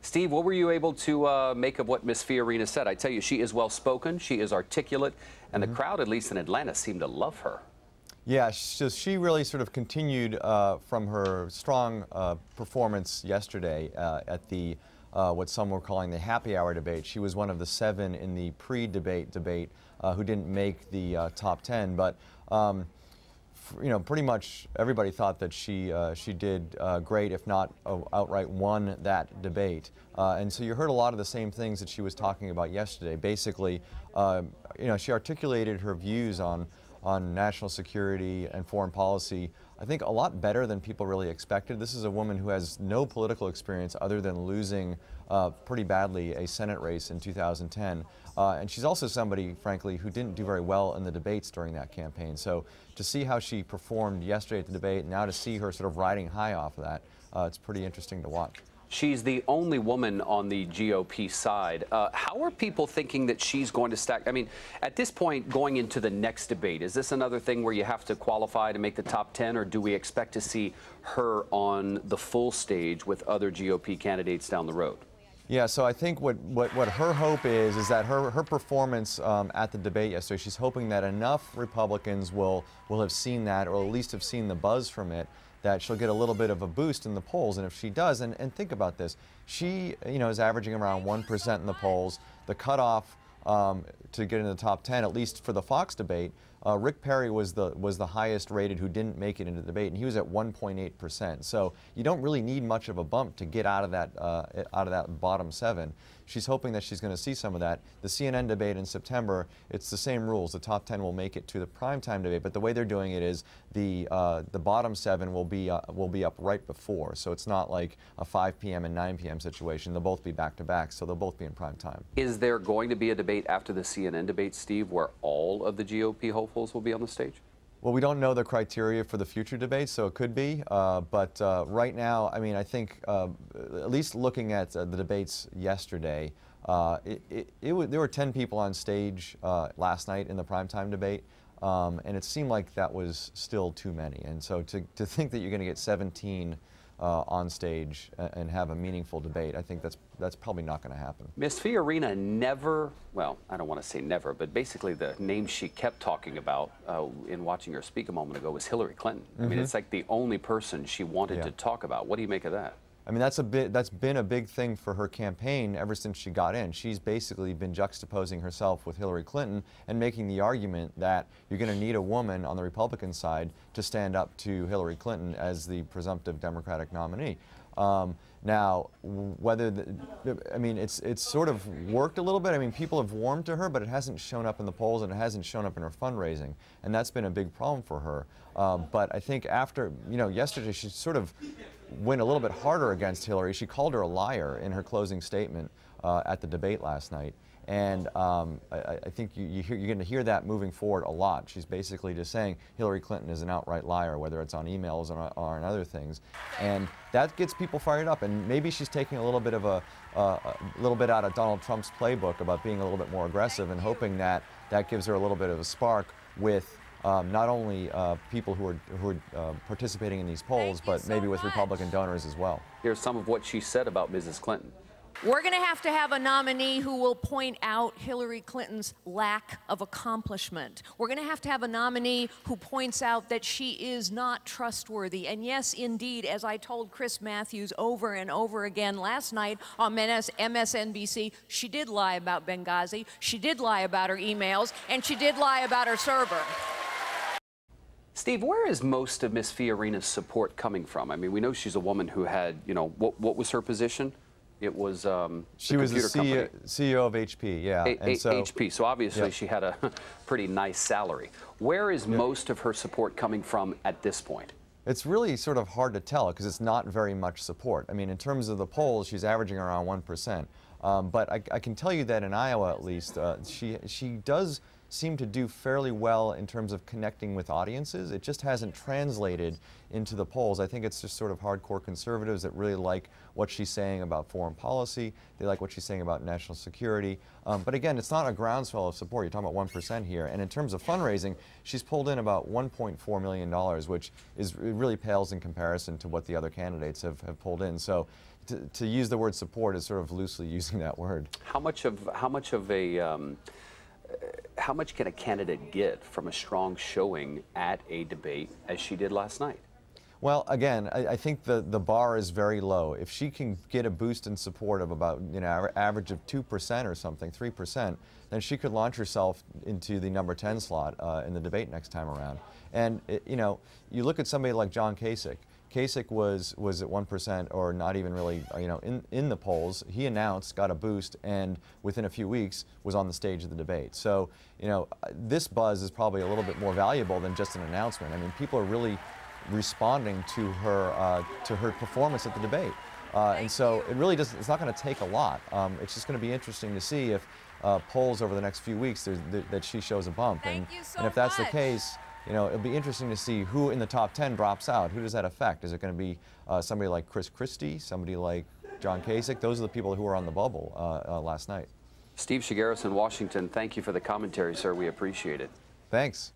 Steve, what were you able to make of what Miss Fiorina said? I tell you, she is well-spoken, she is articulate, and the crowd, at least in Atlanta, seemed to love her. Yeah, so she really sort of continued from her strong performance yesterday at the what some were calling the happy hour debate. She was one of the 7 in the pre-debate debate who didn't make the top 10, but you know, pretty much everybody thought that she did great, if not outright won that debate. And so you heard a lot of the same things that she was talking about yesterday. Basically, you know, she articulated her views on national security and foreign policy, I think, a lot better than people really expected. This is a woman who has no political experience other than losing pretty badly a Senate race in 2010. And she's also somebody, frankly, who didn't do very well in the debates during that campaign. So to see how she performed yesterday at the debate, and now to see her sort of riding high off of that, it's pretty interesting to watch. She's the only woman on the GOP side. How are people thinking that she's going to stack? I mean, at this point, going into the next debate, is this another thing where you have to qualify to make the top 10, or do we expect to see her on the full stage with other GOP candidates down the road? Yeah, so I think what her hope is that her performance at the debate yesterday, she's hoping that enough Republicans will have seen that, or at least have seen the buzz from it, that she'll get a little bit of a boost in the polls. And if she does, and think about this, she, you know, is averaging around 1% in the polls. The cutoff to get into the top 10, at least for the Fox debate, Rick Perry was the highest rated who didn't make it into the debate, and he was at 1.8%. So you don't really need much of a bump to get out of that bottom 7. She's hoping that she's going to see some of that. The CNN debate in September, it's the same rules. The top 10 will make it to the primetime debate, but the way they're doing it is the bottom 7 will be up right before. So it's not like a 5 p.m. and 9 p.m. situation. They'll both be back-to-back, so they'll both be in prime time. Is there going to be a debate after the CNN debate, Steve, where all of the GOP hopefuls will be on the stage? Well, we don't know the criteria for the future debates, so it could be. But right now, I mean, I think at least looking at the debates yesterday, there were 10 people on stage last night in the primetime debate, and it seemed like that was still too many. And so to think that you're going to get 17 on stage and have a meaningful debate, I think that's probably not going to happen. Miss Fiorina never, well, I don't want to say never, but basically the name she kept talking about in watching her speak a moment ago was Hillary Clinton. I mean, it's like the only person she wanted to talk about. What do you make of that? I mean, that's been a big thing for her campaign ever since she got in. She's basically been juxtaposing herself with Hillary Clinton and making the argument that you're going to need a woman on the Republican side to stand up to Hillary Clinton as the presumptive Democratic nominee. Now, whether I mean, it's sort of worked a little bit. I mean, people have warmed to her, but it hasn't shown up in the polls, and it hasn't shown up in her fundraising, and that's been a big problem for her. But I think after, you know, yesterday she sort of went a little bit harder against Hillary. She called her a liar in her closing statement at the debate last night. And I think you're going to hear that moving forward a lot. She's basically just saying Hillary Clinton is an outright liar, whether it's on emails or on other things. And that gets people fired up. And maybe she's taking a little bit of a little bit out of Donald Trump's playbook about being a little bit more aggressive, and hoping that that gives her a little bit of a spark with not only people who are participating in these polls, but maybe with Republican donors as well. Here's some of what she said about Mrs. Clinton. We're going to have a nominee who will point out Hillary Clinton's lack of accomplishment. We're going to have a nominee who points out that she is not trustworthy. And yes, indeed, as I told Chris Matthews over and over again last night on MSNBC, she did lie about Benghazi, she did lie about her emails, and she did lie about her server. Steve, where is most of Miss Fiorina's support coming from? I mean, we know she's a woman who had, you know, what was her position? It was she was the CEO of HP, yeah. HP, so obviously she had a pretty nice salary. Where is most of her support coming from at this point? It's really sort of hard to tell because it's not very much support. I mean, in terms of the polls, she's averaging around 1%. But I can tell you that in Iowa, at least, she does seem to do fairly well in terms of connecting with audiences. It just hasn't translated into the polls. I think it's just sort of hardcore conservatives that really like what she's saying about foreign policy. They like what she's saying about national security. But again, it's not a groundswell of support. You're talking about 1% here. And in terms of fundraising, she's pulled in about $1.4 million, which really pales in comparison to what the other candidates have pulled in. So to use the word support is sort of loosely using that word. How much can a candidate get from a strong showing at a debate as she did last night? Well, again, I think the bar is very low. If she can get a boost in support of about, you know, average of 2% or something, 3%, then she could launch herself into the number 10 slot in the debate next time around. And, you know, you look at somebody like John Kasich. Kasich was at 1% or not even really, you know, in the polls. He announced, got a boost, and within a few weeks was on the stage of the debate. So, you know, this buzz is probably a little bit more valuable than just an announcement. I mean, people are really responding to her performance at the debate. And so it really doesn't, it's not going to take a lot. It's just going to be interesting to see if polls over the next few weeks that she shows a bump. And if that's the case, you know, it'll be interesting to see who in the top 10 drops out. Who does that affect? Is it going to be somebody like Chris Christie, somebody like John Kasich? Those are the people who were on the bubble last night. Steve Chaggaris in Washington, thank you for the commentary, sir. We appreciate it. Thanks.